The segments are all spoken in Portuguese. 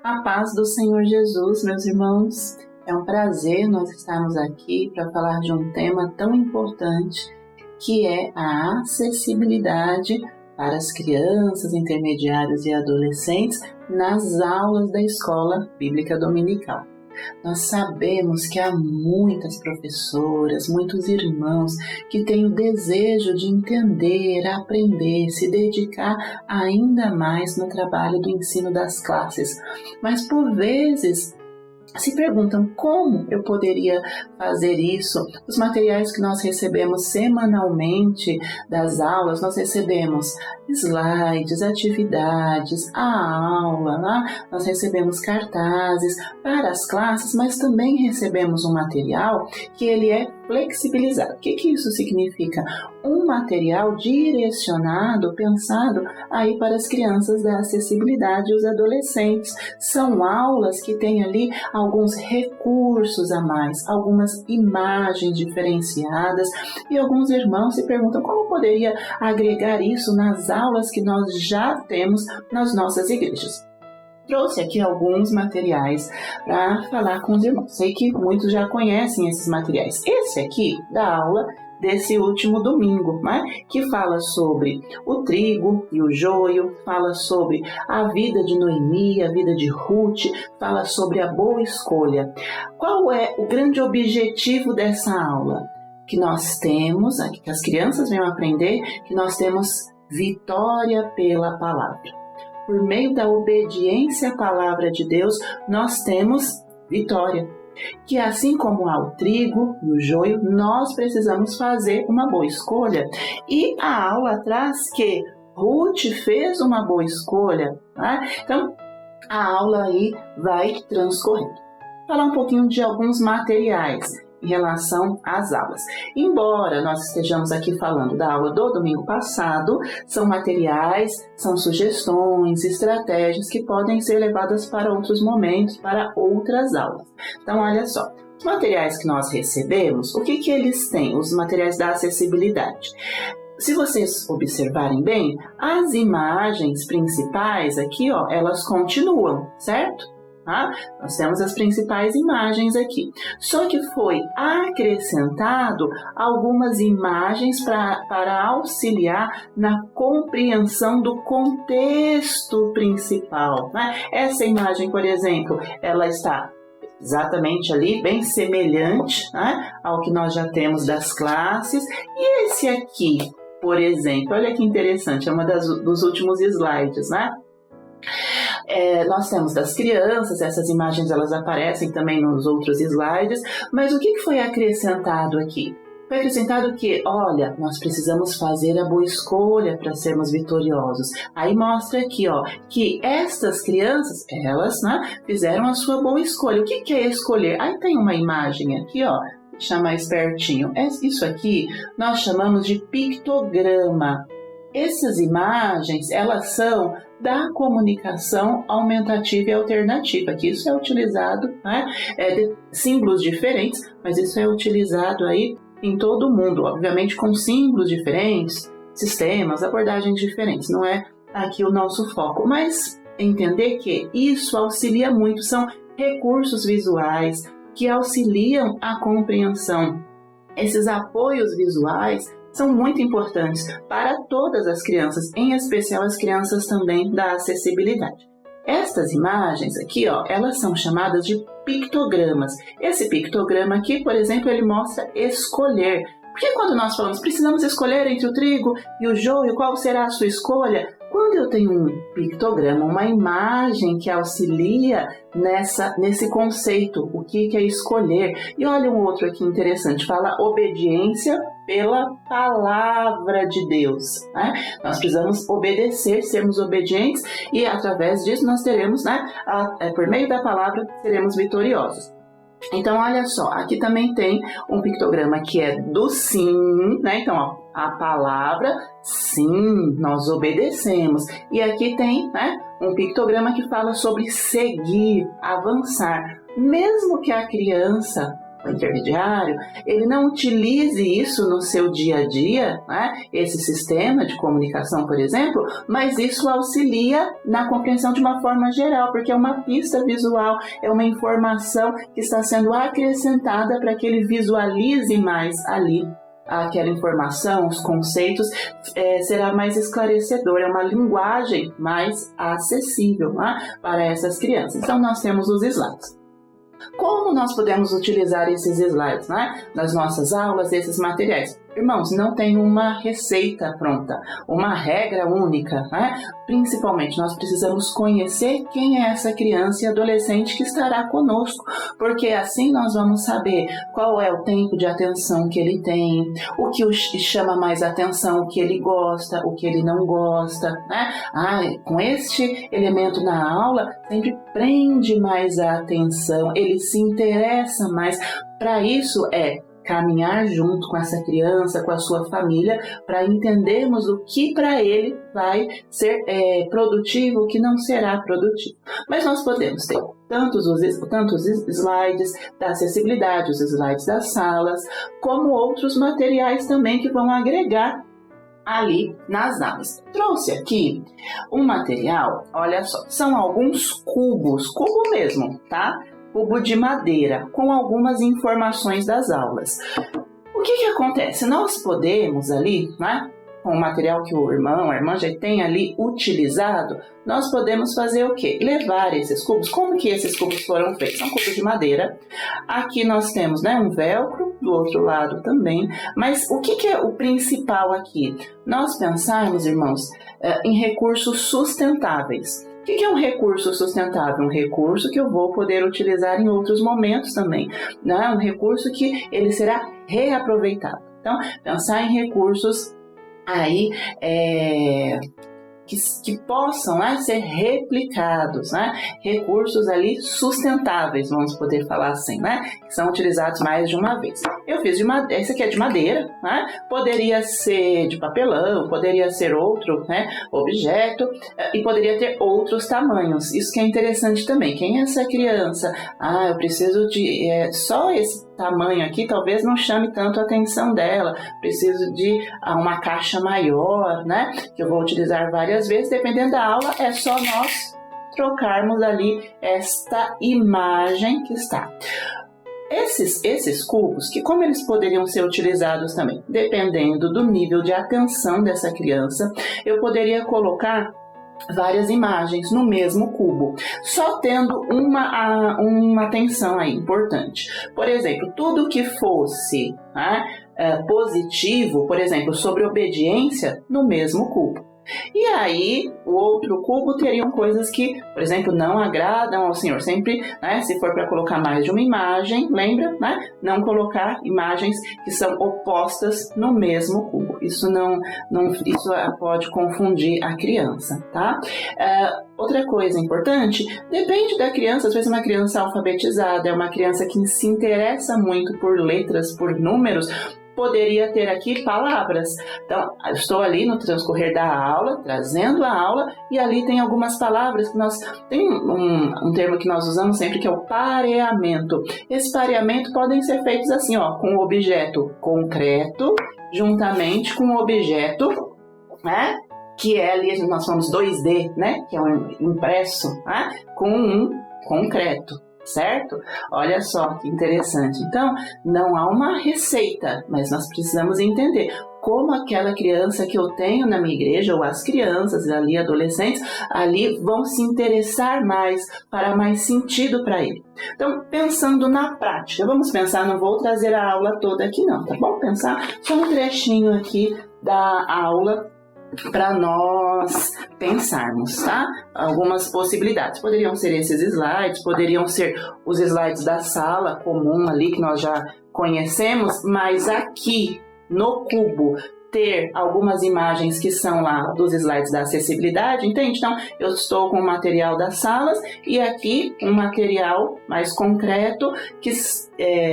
A paz do Senhor Jesus, meus irmãos. É um prazer nós estarmos aqui para falar de um tema tão importante, que é a acessibilidade para as crianças, intermediários e adolescentes nas aulas da Escola Bíblica Dominical. Nós sabemos que há muitas professoras, muitos irmãos que têm o desejo de entender, aprender, se dedicar ainda mais no trabalho do ensino das classes, mas por vezes se perguntam como eu poderia fazer isso. Os materiais que nós recebemos semanalmente das aulas, nós recebemos slides, atividades, a aula, nós recebemos cartazes para as classes, mas também recebemos um material que ele é flexibilizado. O que isso significa? Um material direcionado, pensado aí para as crianças da acessibilidade e os adolescentes. São aulas que têm ali alguns recursos a mais, algumas imagens diferenciadas, e alguns irmãos se perguntam como poderia agregar isso nas aulas que nós já temos nas nossas igrejas. Trouxe aqui alguns materiais para falar com os irmãos. Sei que muitos já conhecem esses materiais. Esse aqui da aula desse último domingo, né? Que fala sobre o trigo e o joio, fala sobre a vida de Noemi, a vida de Ruth, fala sobre a boa escolha. Qual é o grande objetivo dessa aula? Que nós temos, que as crianças venham aprender, que nós temos vitória pela palavra. Por meio da obediência à palavra de Deus, nós temos vitória. Que assim como há o trigo e o joio, nós precisamos fazer uma boa escolha. E a aula traz que Ruth fez uma boa escolha. Né? Então, a aula aí vai transcorrendo. Falar um pouquinho de alguns materiais em relação às aulas. Embora nós estejamos aqui falando da aula do domingo passado, são materiais, são sugestões, estratégias que podem ser levadas para outros momentos, para outras aulas. Então, olha só, os materiais que nós recebemos, o que eles têm? Os materiais da acessibilidade. Se vocês observarem bem, as imagens principais aqui, elas continuam, certo? Nós temos as principais imagens aqui. Só que foi acrescentado algumas imagens para auxiliar na compreensão do contexto principal. Essa imagem, por exemplo, ela está exatamente ali, bem semelhante ao que nós já temos das classes. E esse aqui, por exemplo, olha que interessante, é uma dos últimos slides, nós temos das crianças, essas imagens elas aparecem também nos outros slides, mas o que foi acrescentado aqui? Foi acrescentado que, olha, nós precisamos fazer a boa escolha para sermos vitoriosos. Aí mostra aqui, que estas crianças, elas, fizeram a sua boa escolha. O que é escolher? Aí tem uma imagem aqui, deixa mais pertinho. Isso aqui nós chamamos de pictograma. Essas imagens, elas são da comunicação aumentativa e alternativa, que isso é utilizado, de símbolos diferentes, mas isso é utilizado aí em todo o mundo, obviamente com símbolos diferentes, sistemas, abordagens diferentes, não é aqui o nosso foco, mas entender que isso auxilia muito, são recursos visuais que auxiliam a compreensão. Esses apoios visuais são muito importantes para todas as crianças, em especial as crianças também da acessibilidade. Estas imagens aqui, elas são chamadas de pictogramas. Esse pictograma aqui, por exemplo, ele mostra escolher. Porque quando nós falamos, precisamos escolher entre o trigo e o joio, qual será a sua escolha? Quando eu tenho um pictograma, uma imagem que auxilia nesse conceito, o que é escolher. E olha um outro aqui interessante, fala obediência pela palavra de Deus. Nós precisamos obedecer, sermos obedientes, e através disso nós teremos, por meio da palavra, seremos vitoriosos. Então, olha só, aqui também tem um pictograma que é do sim, Então, a palavra sim, nós obedecemos. E aqui tem, um pictograma que fala sobre seguir, avançar. Mesmo que a criança o intermediário, ele não utilize isso no seu dia a dia, né? Esse sistema de comunicação, por exemplo, mas isso auxilia na compreensão de uma forma geral, porque é uma pista visual, é uma informação que está sendo acrescentada para que ele visualize mais ali aquela informação, os conceitos, será mais esclarecedor, é uma linguagem mais acessível, né, para essas crianças. Então nós temos os slides. Como nós podemos utilizar esses slides, né, nas nossas aulas, esses materiais? Irmãos, não tem uma receita pronta, uma regra única, né? Principalmente, nós precisamos conhecer quem é essa criança e adolescente que estará conosco, porque assim nós vamos saber qual é o tempo de atenção que ele tem, o que chama mais atenção, o que ele gosta, o que ele não gosta, né? Com este elemento na aula, sempre prende mais a atenção, ele se interessa mais. Para isso caminhar junto com essa criança, com a sua família, para entendermos o que para ele vai ser produtivo, o que não será produtivo. Mas nós podemos ter tantos slides da acessibilidade, os slides das salas, como outros materiais também que vão agregar ali nas aulas. Trouxe aqui um material, olha só, são alguns cubos, cubo mesmo, tá? Cubo de madeira, com algumas informações das aulas. O que acontece? Nós podemos ali, né, com o material que o irmão, a irmã já tem ali utilizado, nós podemos fazer o quê? Levar esses cubos. Como que esses cubos foram feitos? São cubos de madeira. Aqui nós temos, né, um velcro, do outro lado também. Mas o que é o principal aqui? Nós pensarmos, irmãos, em recursos sustentáveis. O que é um recurso sustentável? Um recurso que eu vou poder utilizar em outros momentos também, né? Um recurso que ele será reaproveitado. Então, pensar em recursos aí que possam, né, ser replicados, né? Recursos ali sustentáveis, vamos poder falar assim, né? Que são utilizados mais de uma vez. Eu fiz de madeira, esse aqui é de madeira, né? Poderia ser de papelão, poderia ser outro, né, objeto, e poderia ter outros tamanhos. Isso que é interessante também. Quem é essa criança? Eu preciso de só esse tamanho aqui, talvez não chame tanto a atenção dela. Preciso de uma caixa maior, né? Que eu vou utilizar várias vezes, dependendo da aula, é só nós trocarmos ali esta imagem que está. Esses cubos, que como eles poderiam ser utilizados também, dependendo do nível de atenção dessa criança, eu poderia colocar várias imagens no mesmo cubo, só tendo uma atenção aí importante. Por exemplo, tudo que fosse positivo, por exemplo, sobre obediência, no mesmo cubo. E aí, o outro cubo teriam coisas que, por exemplo, não agradam ao Senhor. Sempre, né, se for para colocar mais de uma imagem, lembra, né? Não colocar imagens que são opostas no mesmo cubo. Isso isso pode confundir a criança, tá? Outra coisa importante, depende da criança. Às vezes uma criança alfabetizada, é uma criança que se interessa muito por letras, por números, poderia ter aqui palavras. Então, eu estou ali no transcorrer da aula, trazendo a aula, e ali tem algumas palavras que tem um termo que nós usamos sempre, que é o pareamento. Esse pareamento podem ser feitos assim, com o objeto concreto, juntamente com o objeto, né, que é ali, nós chamamos 2D, né, que é um impresso, né, com um concreto. Certo? Olha só que interessante. Então, não há uma receita, mas nós precisamos entender como aquela criança que eu tenho na minha igreja, ou as crianças ali, adolescentes, ali vão se interessar mais, para mais sentido para ele. Então, pensando na prática, vamos pensar, não vou trazer a aula toda aqui não, tá bom? Pensar só um trechinho aqui da aula, para nós pensarmos, tá? Algumas possibilidades. Poderiam ser esses slides, poderiam ser os slides da sala comum ali, que nós já conhecemos, mas aqui no cubo ter algumas imagens que são lá dos slides da acessibilidade, entende? Então, eu estou com o material das salas e aqui um material mais concreto que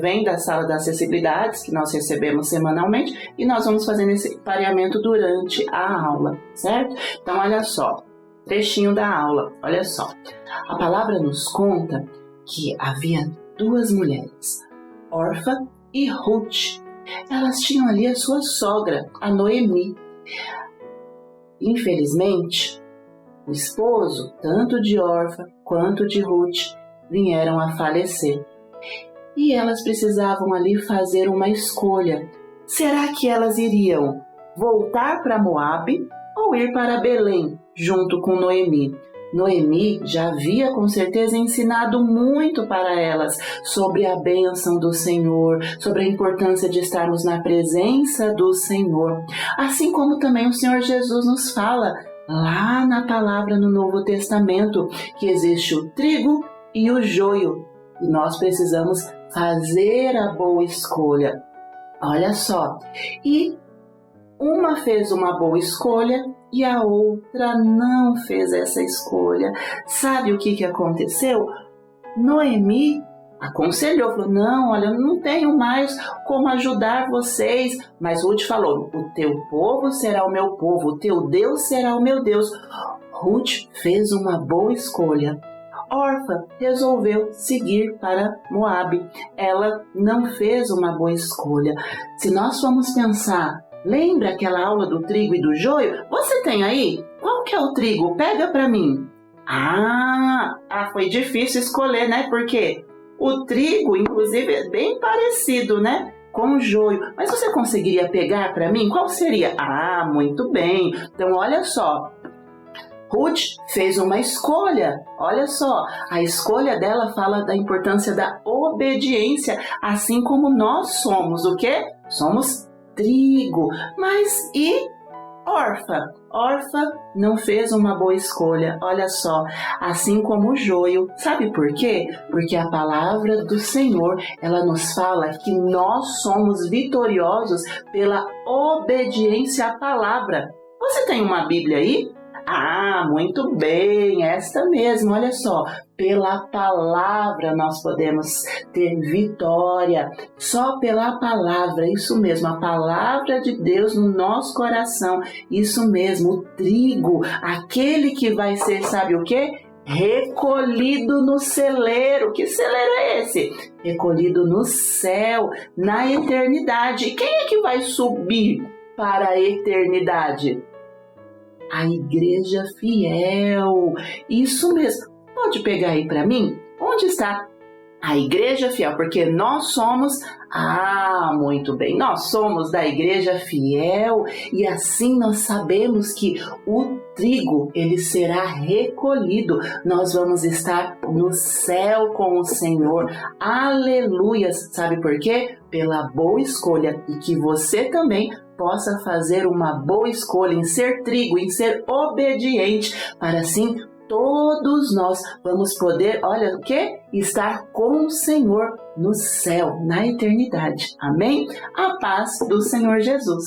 vem da sala da acessibilidade, que nós recebemos semanalmente, e nós vamos fazendo esse pareamento durante a aula, certo? Então, olha só, trechinho da aula, olha só. A palavra nos conta que havia duas mulheres, Orfa e Ruth. Elas tinham ali a sua sogra, a Noemi. Infelizmente, o esposo, tanto de Orfa quanto de Ruth, vieram a falecer. E elas precisavam ali fazer uma escolha. Será que elas iriam voltar para Moabe ou ir para Belém, junto com Noemi? Noemi já havia com certeza ensinado muito para elas sobre a bênção do Senhor, sobre a importância de estarmos na presença do Senhor. Assim como também o Senhor Jesus nos fala lá na palavra no Novo Testamento, que existe o trigo e o joio. E nós precisamos fazer a boa escolha. Olha só, e uma fez uma boa escolha e a outra não fez essa escolha. Sabe o que aconteceu? Noemi aconselhou, falou, não, olha, eu não tenho mais como ajudar vocês. Mas Ruth falou, o teu povo será o meu povo, o teu Deus será o meu Deus. Ruth fez uma boa escolha. Orfa resolveu seguir para Moabe. Ela não fez uma boa escolha. Se nós formos pensar, lembra aquela aula do trigo e do joio? Você tem aí? Qual que é o trigo? Pega para mim. Foi difícil escolher, né? Porque o trigo, inclusive, é bem parecido, né? Com o joio. Mas você conseguiria pegar para mim? Qual seria? Muito bem. Então, olha só. Ruth fez uma escolha. Olha só, a escolha dela fala da importância da obediência, assim como nós somos o quê? Somos trigo. Mas e Orfa? Orfa não fez uma boa escolha, olha só, assim como o joio. Sabe por quê? Porque a palavra do Senhor, ela nos fala que nós somos vitoriosos pela obediência à palavra. Você tem uma Bíblia aí? Muito bem, esta mesmo, olha só, pela palavra nós podemos ter vitória, só pela palavra, isso mesmo, a palavra de Deus no nosso coração, isso mesmo, o trigo, aquele que vai ser, sabe o quê? Recolhido no celeiro. Que celeiro é esse? Recolhido no céu, na eternidade. E quem é que vai subir para a eternidade? A igreja fiel. Isso mesmo. Pode pegar aí para mim? Onde está a igreja fiel? Porque nós somos... muito bem. Nós somos da igreja fiel. E assim nós sabemos que o trigo, ele será recolhido. Nós vamos estar no céu com o Senhor. Aleluia. Sabe por quê? Pela boa escolha. E que você também possa fazer uma boa escolha em ser trigo, em ser obediente, para assim todos nós vamos poder, olha o quê? Estar com o Senhor no céu, na eternidade. Amém? A paz do Senhor Jesus.